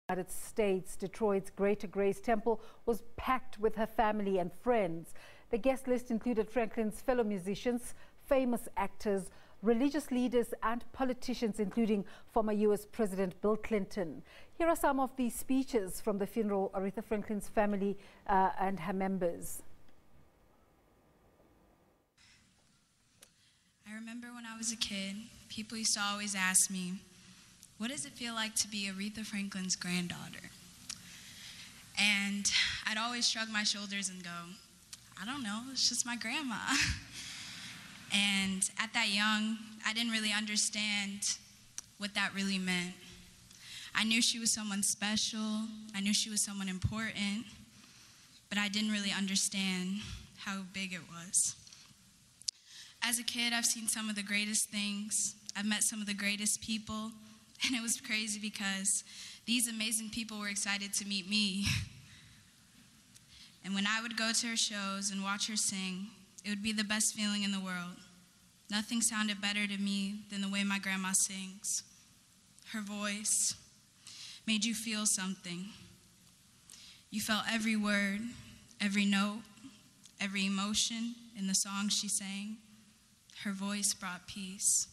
United States. Detroit's Greater Grace Temple was packed with her family and friends. The guest list included Franklin's fellow musicians, famous actors, religious leaders and politicians, including former U.S. President Bill Clinton. Here are some of the speeches from the funeral, Aretha Franklin's family and her members. I remember when I was a kid, people used to always ask me, what does it feel like to be Aretha Franklin's granddaughter? And I'd always shrug my shoulders and go, I don't know, it's just my grandma. And at that young, I didn't really understand what that really meant. I knew she was someone special, I knew she was someone important, but I didn't really understand how big it was. As a kid, I've seen some of the greatest things. I've met some of the greatest people, and it was crazy because these amazing people were excited to meet me. And when I would go to her shows and watch her sing, it would be the best feeling in the world. Nothing sounded better to me than the way my grandma sings. Her voice made you feel something. You felt every word, every note, every emotion in the song she sang. Her voice brought peace.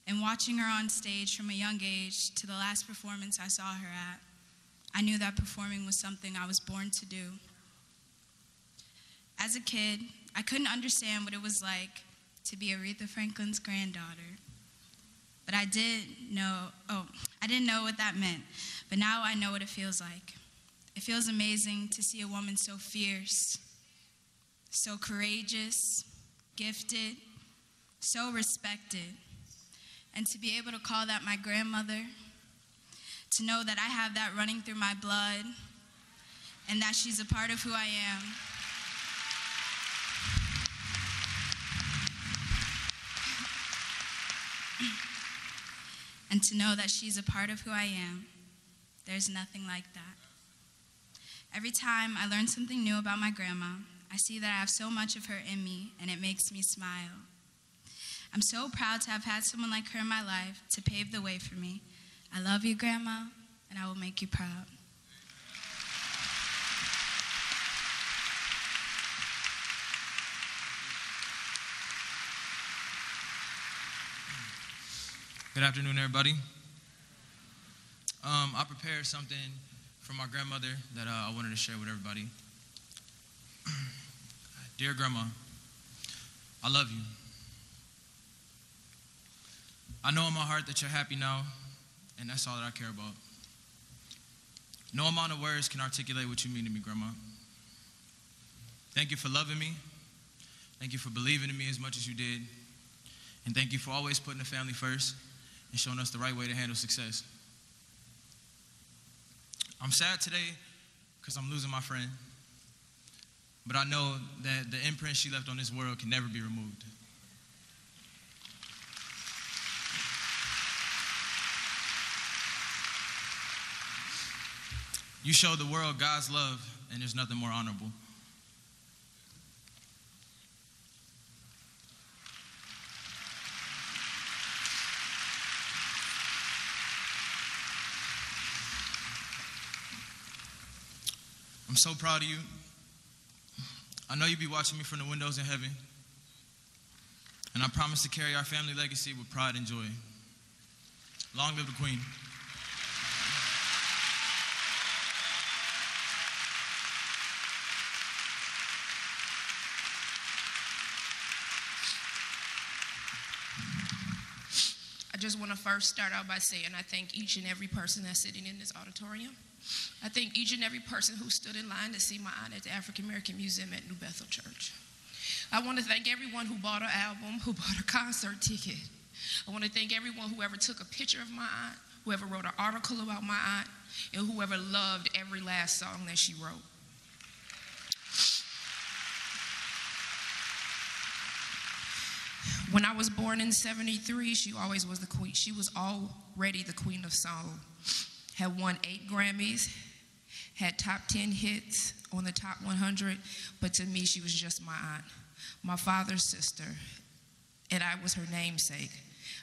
And watching her on stage from a young age to the last performance I saw her at, I knew that performing was something I was born to do. As a kid, I couldn't understand what it was like to be Aretha Franklin's granddaughter. But I didn't know what that meant. But now I know what it feels like. It feels amazing to see a woman so fierce, so courageous, gifted, so respected. And to be able to call that my grandmother, to know that I have that running through my blood, and that she's a part of who I am. And to know that she's a part of who I am, there's nothing like that. Every time I learn something new about my grandma, I see that I have so much of her in me, and it makes me smile. I'm so proud to have had someone like her in my life to pave the way for me. I love you, Grandma, and I will make you proud. Good afternoon, everybody. I prepared something from my grandmother that I wanted to share with everybody. Dear Grandma, I love you. I know in my heart that you're happy now, and that's all that I care about. No amount of words can articulate what you mean to me, Grandma. Thank you for loving me. Thank you for believing in me as much as you did. And thank you for always putting the family first and showing us the right way to handle success. I'm sad today because I'm losing my friend, but I know that the imprint she left on this world can never be removed. You showed the world God's love, and there's nothing more honorable. I'm so proud of you. I know you'll be watching me from the windows in heaven, and I promise to carry our family legacy with pride and joy. Long live the Queen. I just want to first start out by saying I thank each and every person that's sitting in this auditorium. I thank each and every person who stood in line to see my aunt at the African American Museum at New Bethel Church. I want to thank everyone who bought an album, who bought a concert ticket. I want to thank everyone who ever took a picture of my aunt, whoever wrote an article about my aunt, and whoever loved every last song that she wrote. When I was born in '73, she always was the queen. She was already the queen of soul. Had won 8 Grammys, had top 10 hits on the top 100, but to me, she was just my aunt, my father's sister, and I was her namesake.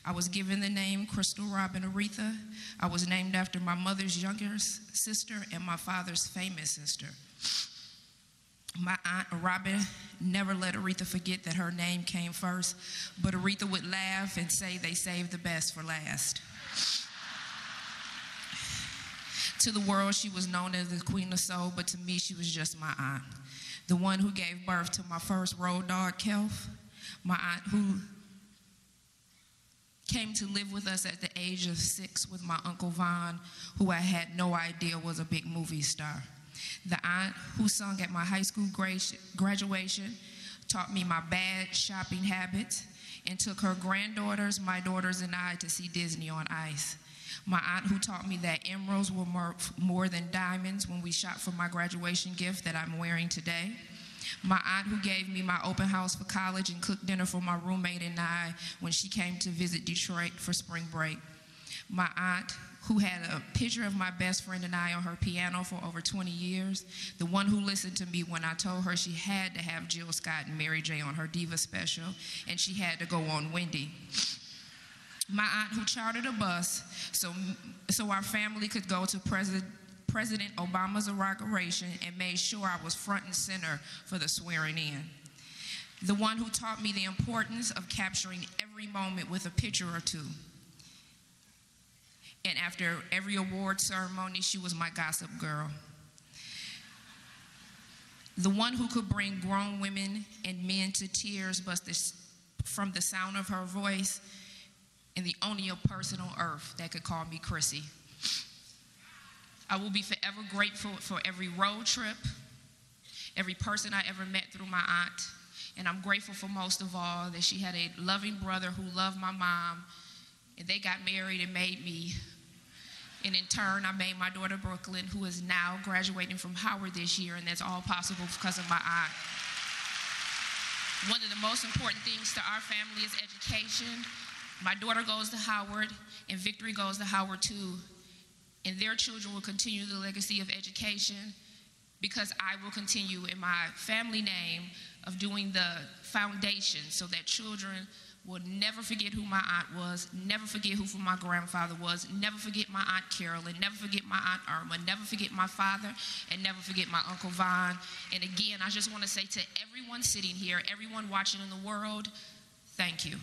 I was given the name Crystal Robin Aretha. I was named after my mother's younger sister and my father's famous sister. My aunt Robin never let Aretha forget that her name came first, but Aretha would laugh and say they saved the best for last. To the world, she was known as the Queen of Soul, but to me, she was just my aunt. The one who gave birth to my first road dog, Kelf. My aunt who came to live with us at the age of 6 with my Uncle Vaughn, who I had no idea was a big movie star. The aunt who sung at my high school graduation, taught me my bad shopping habits, and took her granddaughters, my daughters, and I to see Disney on Ice. My aunt who taught me that emeralds were more than diamonds when we shopped for my graduation gift that I'm wearing today. My aunt who gave me my open house for college and cooked dinner for my roommate and I when she came to visit Detroit for spring break. My aunt who had a picture of my best friend and I on her piano for over 20 years, the one who listened to me when I told her she had to have Jill Scott and Mary J on her Diva special, and she had to go on Wendy. My aunt who chartered a bus so our family could go to President Obama's inauguration and made sure I was front and center for the swearing in. The one who taught me the importance of capturing every moment with a picture or two. And after every award ceremony, she was my gossip girl. The one who could bring grown women and men to tears from the sound of her voice, and the only person on earth that could call me Chrissy. I will be forever grateful for every road trip, every person I ever met through my aunt, and I'm grateful for most of all that she had a loving brother who loved my mom, and they got married and made me. And in turn, I made my daughter Brooklyn, who is now graduating from Howard this year, and that's all possible because of my aunt. One of the most important things to our family is education. My daughter goes to Howard, and Victory goes to Howard too. And their children will continue the legacy of education because I will continue in my family name of doing the foundation so that children will never forget who my aunt was, never forget who my grandfather was, never forget my Aunt Carolyn, never forget my Aunt Irma, never forget my father, and never forget my Uncle Vaughn. And again, I just want to say to everyone sitting here, everyone watching in the world, thank you.